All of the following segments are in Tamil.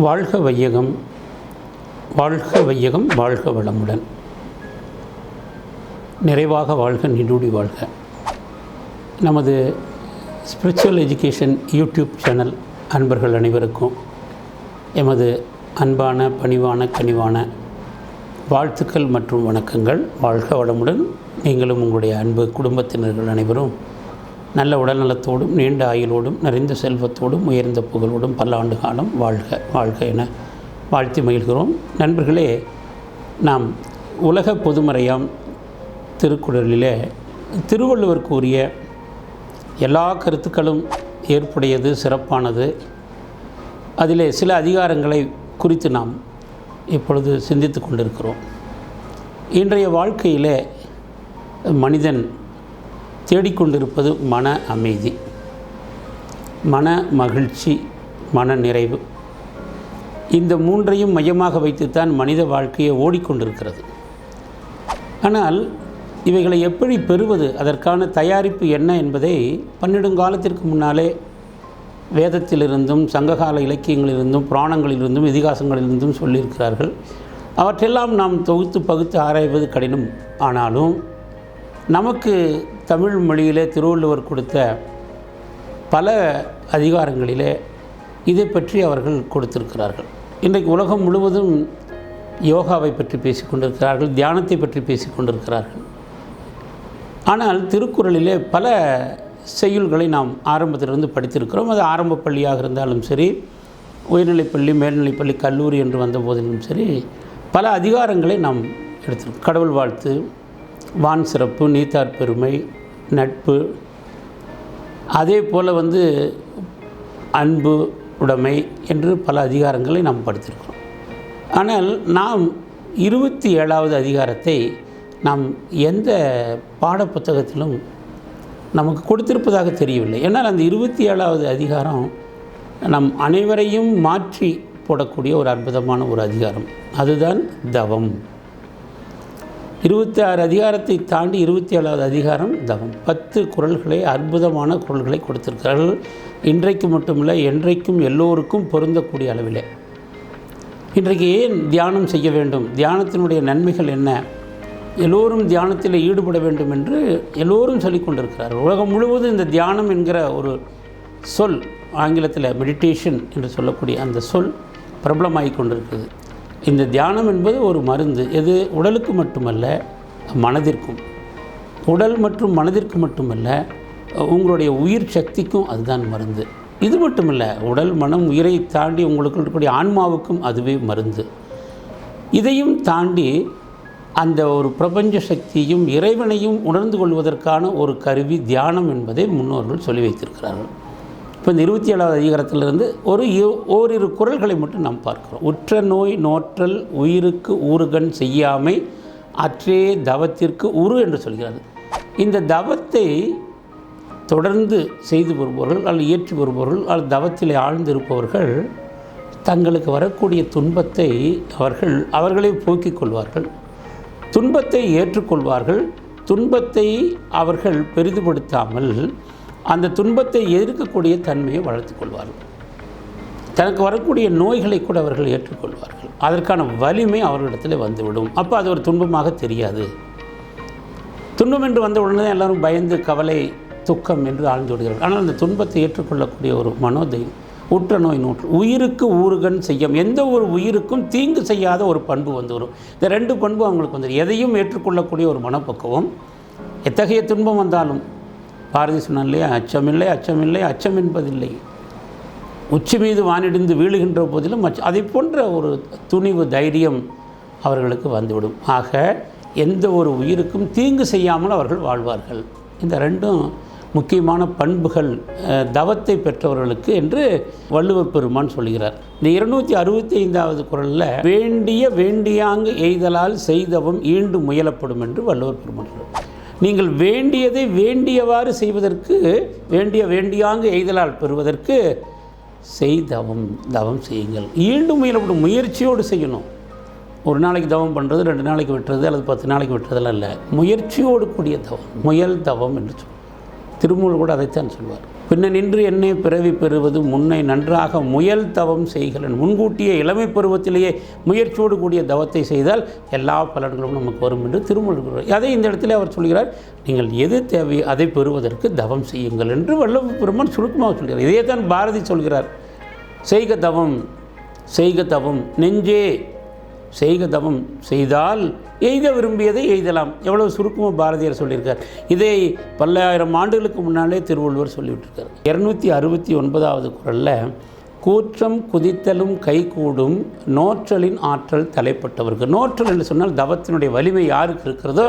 வாழ்க வையகம், வாழ்க வையகம், வாழ்க வளமுடன், நிறைவாக வாழ்க, நீடூடி வாழ்க. நமது ஸ்பிரிச்சுவல் எஜுகேஷன் யூடியூப் சேனல் அன்பர்கள் அனைவருக்கும் எமது அன்பான, பணிவான, கனிவான வாழ்த்துக்கள் மற்றும் வணக்கங்கள். வாழ்க வளமுடன். நீங்களும் உங்களுடைய அன்பு குடும்பத்தினர்கள் அனைவரும் நல்ல உடல்நலத்தோடும், நீண்ட ஆயுளோடும், நிறைந்த செல்வத்தோடும், உயர்ந்த புகழோடும் பல ஆண்டு காலம் வாழ்க வாழ்க என வாழ்த்தி மகிழ்கிறோம். நண்பர்களே, நாம் உலக பொதுமறையாம் திருக்குறளிலே திருவள்ளுவர் கூறிய எல்லா கருத்துக்களும் ஏற்புடையது, சிறப்பானது. அதிலே சில அதிகாரங்களை குறித்து நாம் இப்பொழுது சிந்தித்து கொண்டிருக்கிறோம். இன்றைய வாழ்க்கையிலே மனிதன் தேடிக்கொண்டிருப்பது மன அமைதி, மன மகிழ்ச்சி, மன நிறைவு. இந்த மூன்றையும் மையமாக வைத்துத்தான் மனித வாழ்க்கையை ஓடிக்கொண்டிருக்கிறது. ஆனால் இவைகளை எப்படி பெறுவது, அதற்கான தயாரிப்பு என்ன என்பதை பன்னெடுங்காலத்திற்கு முன்னாலே வேதத்திலிருந்தும், சங்ககால இலக்கியங்களிலிருந்தும், புராணங்களிலிருந்தும், இதிகாசங்களிலிருந்தும் சொல்லியிருக்கிறார்கள். அவற்றெல்லாம் நாம் தொகுத்து பகுத்து ஆராய்வது கடினம். ஆனாலும் நமக்கு தமிழ் மொழியிலே திருவள்ளுவர் கொடுத்த பல அதிகாரங்களிலே இதை பற்றி அவர்கள் கொடுத்திருக்கிறார்கள். இன்றைக்கு உலகம் முழுவதும் யோகாவை பற்றி பேசிக்கொண்டிருக்கிறார்கள், தியானத்தை பற்றி பேசிக்கொண்டிருக்கிறார்கள். ஆனால் திருக்குறளிலே பல செய்யுள்களை நாம் ஆரம்பத்திலிருந்து படித்திருக்கிறோம். அது ஆரம்ப பள்ளியாக இருந்தாலும் சரி, உயர்நிலைப்பள்ளி, மேல்நிலைப்பள்ளி, கல்லூரி என்று வந்த போதிலும் சரி, பல அதிகாரங்களை நாம் எடுத்திருக்கோம். கடவுள் வாழ்த்து, வான் சிறப்பு, நீத்தார் பெருமை, நட்பு, அதே போல் அன்பு, உடைமை என்று பல அதிகாரங்களை நாம் படித்திருக்கிறோம். ஆனால் நாம் 27வது அதிகாரத்தை நாம் எந்த பாடப்புத்தகத்திலும் நமக்கு கொடுத்திருப்பதாக தெரியவில்லை. ஏன்னால் அந்த 27வது அதிகாரம் நம் அனைவரையும் மாற்றி போடக்கூடிய ஒரு அற்புதமான ஒரு அதிகாரம். அதுதான் தவம். 26 அதிகாரத்தை தாண்டி 27வது அதிகாரம் தவம். 10 குறள்களை, அற்புதமான குறள்களை கொடுத்திருக்கிறார்கள். இன்றைக்கு மட்டுமில்லை, என்றைக்கும் எல்லோருக்கும் பொருந்தக்கூடிய அளவிலே. இன்றைக்கு ஏன் தியானம் செய்ய வேண்டும், தியானத்தினுடைய நன்மைகள் என்ன, எல்லோரும் தியானத்தில் ஈடுபட வேண்டும் என்று எல்லோரும் சொல்லிக் கொண்டிருக்கிறார்கள். உலகம் முழுவதும் இந்த தியானம் என்கிற ஒரு சொல், ஆங்கிலத்தில் மெடிடேஷன் என்று சொல்லக்கூடிய அந்த சொல் பிரபலமாகிக் கொண்டிருக்கிறது. இந்த தியானம் என்பது ஒரு மருந்து. எது உடலுக்கு மட்டுமல்ல, மனதிற்கும். உடல் மற்றும் மனதிற்கு மட்டுமல்ல, உங்களுடைய உயிர் சக்திக்கும் அதுதான் மருந்து. இது மட்டுமல்ல, உடல், மனம், உயிரை தாண்டி உங்களுக்கு இருக்கக்கூடிய ஆன்மாவுக்கும் அதுவே மருந்து. இதையும் தாண்டி அந்த ஒரு பிரபஞ்ச சக்தியையும் இறைவனையும் உணர்ந்து கொள்வதற்கான ஒரு கருவி தியானம் என்பதை முன்னோர்கள் சொல்லி வைத்திருக்கிறார்கள். இப்போ இந்த 27வது அதிகாரத்திலிருந்து ஓரிரு குறள்களை மட்டும் நாம் பார்க்கிறோம். உற்ற நோய் நோற்றல் உயிருக்கு ஊறுகண் செய்யாமை அற்றே தவத்திற்கு உரு என்று சொல்கிறது. இந்த தவத்தை தொடர்ந்து செய்து வருபவர்கள், அல்லது இயற்றி வருபவர்கள், அல்லது தவத்திலே ஆழ்ந்திருப்பவர்கள் தங்களுக்கு வரக்கூடிய துன்பத்தை அவர்களே போக்கிக் கொள்வார்கள். துன்பத்தை ஏற்றுக்கொள்வார்கள். துன்பத்தை அவர்கள் பெரிதுபடுத்தாமல் அந்த துன்பத்தை எதிர்க்கக்கூடிய தன்மையை வளர்த்து கொள்வார்கள். தனக்கு வரக்கூடிய நோய்களை கூட அவர்கள் ஏற்றுக்கொள்வார்கள். அதற்கான வலிமை அவர்களிடத்தில் வந்துவிடும். அப்போ அது ஒரு துன்பமாக தெரியாது. துன்பம் என்று வந்த உடனே எல்லோரும் பயந்து, கவலை, துக்கம் என்று ஆழ்ந்து விடுகிறார்கள். ஆனால் அந்த துன்பத்தை ஏற்றுக்கொள்ளக்கூடிய ஒரு மனோதைரியம். உற்ற நோய் நோற்று உயிருக்கு ஊறுகண் செய்யும். எந்த ஒரு உயிருக்கும் தீங்கு செய்யாத ஒரு பண்பு வந்துவிடும். இந்த 2 பண்பு அவங்களுக்கு வந்துடும். எதையும் ஏற்றுக்கொள்ளக்கூடிய ஒரு மனப்பக்குவம். எத்தகைய துன்பம் வந்தாலும், பாரதி சொன்னார் இல்லையா, அச்சமில்லை, அச்சமில்லை, அச்சம் என்பதில்லை, உச்சி மீது வானிடிந்து வீழுகின்ற போதிலும் அதை போன்ற ஒரு துணிவு, தைரியம் அவர்களுக்கு வந்துவிடும். ஆக எந்த ஒரு உயிருக்கும் தீங்கு செய்யாமல் அவர்கள் வாழ்வார்கள். இந்த 2 முக்கியமான பண்புகள் தவத்தை பெற்றவர்களுக்கு என்று வள்ளுவர் பெருமான் சொல்கிறார். இந்த 265வது குறளில் வேண்டிய வேண்டியாங்கு எய்தலால் செய்தவம் ஈண்டு முயலப்படும் என்று வள்ளுவர் பெருமான் சொல்கிறார். நீங்கள் வேண்டியதை வேண்டியவாறு செய்வதற்கு, வேண்டியாங்கு எய்தலால் பெறுவதற்கு செய்தவம், தவம் செய்யுங்கள். ஈண்டு முயலப்படும், முயற்சியோடு செய்யணும். ஒரு நாளைக்கு தவம் பண்ணுறது, 2 நாளைக்கு விட்டுறது, அல்லது 10 நாளைக்கு விட்டுறதெல்லாம் இல்லை. முயற்சியோடு கூடிய தவம், முயல் தவம் என்று சொல்லுவார். திருமூலர் கூட அதைத்தான் சொல்வார். பின்ன நின்று என்னை பிறவி பெறுவது முன்னை நன்றாக முயல் தவம் செய்கிறேன். முன்கூட்டியே இளமை பருவத்திலேயே முயற்சியோடு கூடிய தவத்தை செய்தால் எல்லா பலன்களும் நமக்கு வரும் என்று திருமூலர். அதை இந்த இடத்துல அவர் சொல்கிறார், நீங்கள் எது தேவையோ அதை பெறுவதற்கு தவம் செய்யுங்கள் என்று வள்ளுவ பெருமான் சுருக்கமாக சொல்கிறார். இதே தான் பாரதி சொல்கிறார், செய்க தவம் செய்க தவம் நெஞ்சே செய்க தவம் செய்தால் எய்த விரும்பியதை எய்தலாம். எவ்வளவு சுருக்கமாக பாரதியார் சொல்லியிருக்கார். இதை பல்லாயிரம் ஆண்டுகளுக்கு முன்னாலே திருவள்ளுவர் சொல்லிவிட்டிருக்கார். 269வது குறளில் கூற்றம் குதித்தலும் கைகூடும் நோற்றலின் ஆற்றல் தலைப்பட்டவருக்கு. நோற்றல் என்று சொன்னால் தவத்தினுடைய வலிமை யாருக்கு இருக்கிறதோ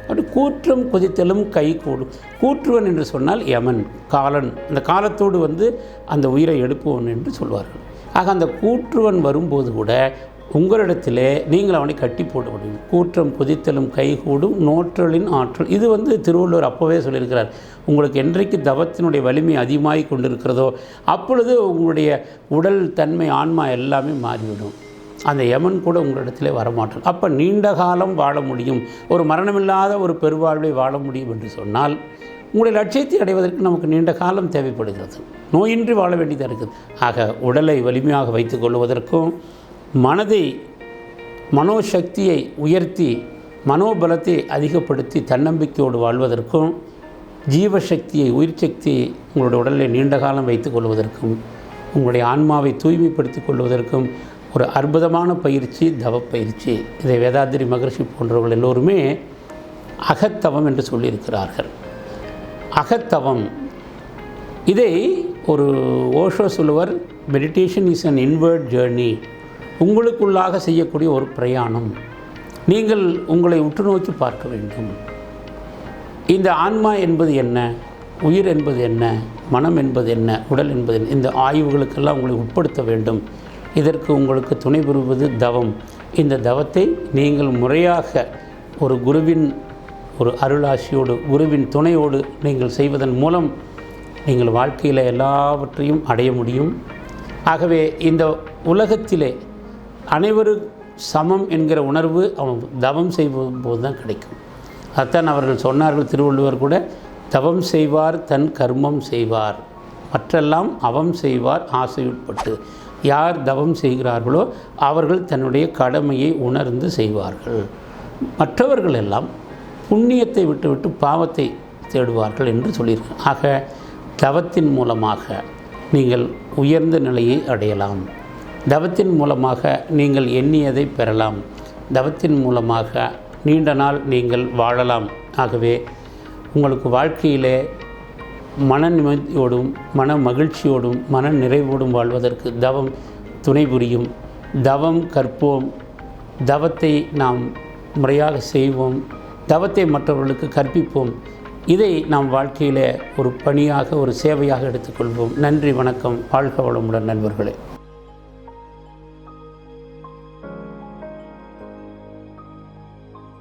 அப்படி கூற்றம் குதித்தலும் கைகூடும். கூற்றுவன் என்று சொன்னால் யமன், காலன், அந்த காலத்தோடு அந்த உயிரை எடுப்பவன் என்று சொல்வார்கள். ஆக அந்த கூற்றுவன் வரும்போது கூட உங்களிடத்திலே நீங்கள் அவனை கட்டி போட முடியும். கூற்றம் குதித்தலும் கைகூடும் நோற்றலின் ஆற்றல். இது திருவள்ளுவர் அப்போவே சொல்லியிருக்கிறார். உங்களுக்கு என்றைக்கு தவத்தினுடைய வலிமை அதிகமாகி கொண்டிருக்கிறதோ அப்பொழுது உங்களுடைய உடல் தன்மை ஆன்மா எல்லாமே மாறிவிடும். அந்த யமன் கூட உங்களிடத்திலே வரமாட்டான். அப்போ நீண்ட காலம் வாழ முடியும், ஒரு மரணமில்லாத ஒரு பெருவாழ்வை வாழ முடியும் என்று சொன்னால் உங்களுடைய லட்சியத்தை அடைவதற்கு நமக்கு நீண்ட காலம் தேவைப்படுகிறது. நோயின்றி வாழ வேண்டியதாக இருக்குது. ஆக உடலை வலிமையாக வைத்துக் கொள்வதற்கும் மனதை மனோசக்தியை உயர்த்தி மனோபலத்தை அதிகப்படுத்தி தன்னம்பிக்கையோடு வாழ்வதற்கும் ஜீவசக்தியை உயிர் சக்தியை உங்களுடைய உடலில் நீண்ட காலம் வைத்துக் கொள்வதற்கும் உங்களுடைய ஆன்மாவை தூய்மைப்படுத்திக் கொள்வதற்கும் ஒரு அற்புதமான பயிற்சி தவப்பயிற்சி. இதை வேதாத்திரி மகரிஷி போன்றவர்கள் எல்லோருமே அகத்தவம் என்று சொல்லியிருக்கிறார்கள். அகத்தவம் இதை ஒரு ஓஷோ சொல்லுவர், meditation is an inward journey. உங்களுக்குள்ளாக செய்யக்கூடிய ஒரு பிரயாணம். நீங்கள் உங்களை உற்று நோக்கி பார்க்க வேண்டும். இந்த ஆன்மா என்பது என்ன, உயிர் என்பது என்ன, மனம் என்பது என்ன, உடல் என்பது என்ன, இந்த ஆய்வுகளுக்கெல்லாம் உங்களை உட்படுத்த வேண்டும். இதற்கு உங்களுக்கு துணை புரிவது தவம். இந்த தவத்தை நீங்கள் முறையாக ஒரு குருவின் ஒரு அருளாசியோடு குருவின் துணையோடு நீங்கள் செய்வதன் மூலம் நீங்கள் வாழ்க்கையில் எல்லாவற்றையும் அடைய முடியும். ஆகவே இந்த உலகத்திலே அனைவரும் சமம் என்கிற உணர்வு அவன் தவம் செய்யும்போது தான் கிடைக்கும். அதான் அவர்கள் சொன்னார்கள், திருவள்ளுவர் கூட, தவம் செய்வார் தன் கர்மம் செய்வார், மற்றெல்லாம் அவம் செய்வார் ஆசையுட்பட்டு. யார் தவம் செய்கிறார்களோ அவர்கள் தன்னுடைய கடமையை உணர்ந்து செய்வார்கள். மற்றவர்கள் எல்லாம் புண்ணியத்தை விட்டுவிட்டு பாவத்தை தேடுவார்கள் என்று சொல்லியிருக்காங்க. ஆக தவத்தின் மூலமாக நீங்கள் உயர்ந்த நிலையை அடையலாம். தவத்தின் மூலமாக நீங்கள் எண்ணியதை பெறலாம். தவத்தின் மூலமாக நீண்ட நாள் நீங்கள் வாழலாம். ஆகவே உங்களுக்கு வாழ்க்கையிலே மன நிம்மதியோடும் மன மகிழ்ச்சியோடும் மன நிறைவோடும் வாழ்வதற்கு தவம் துணை புரியும். தவம் கற்போம், தவத்தை நாம் முறையாக செய்வோம், தவத்தை மற்றவர்களுக்கு கற்பிப்போம். இதை நாம் வாழ்க்கையில் ஒரு பணியாக ஒரு சேவையாக எடுத்துக்கொள்வோம். நன்றி, வணக்கம், வாழ்க வளமுடன் நண்பர்களே.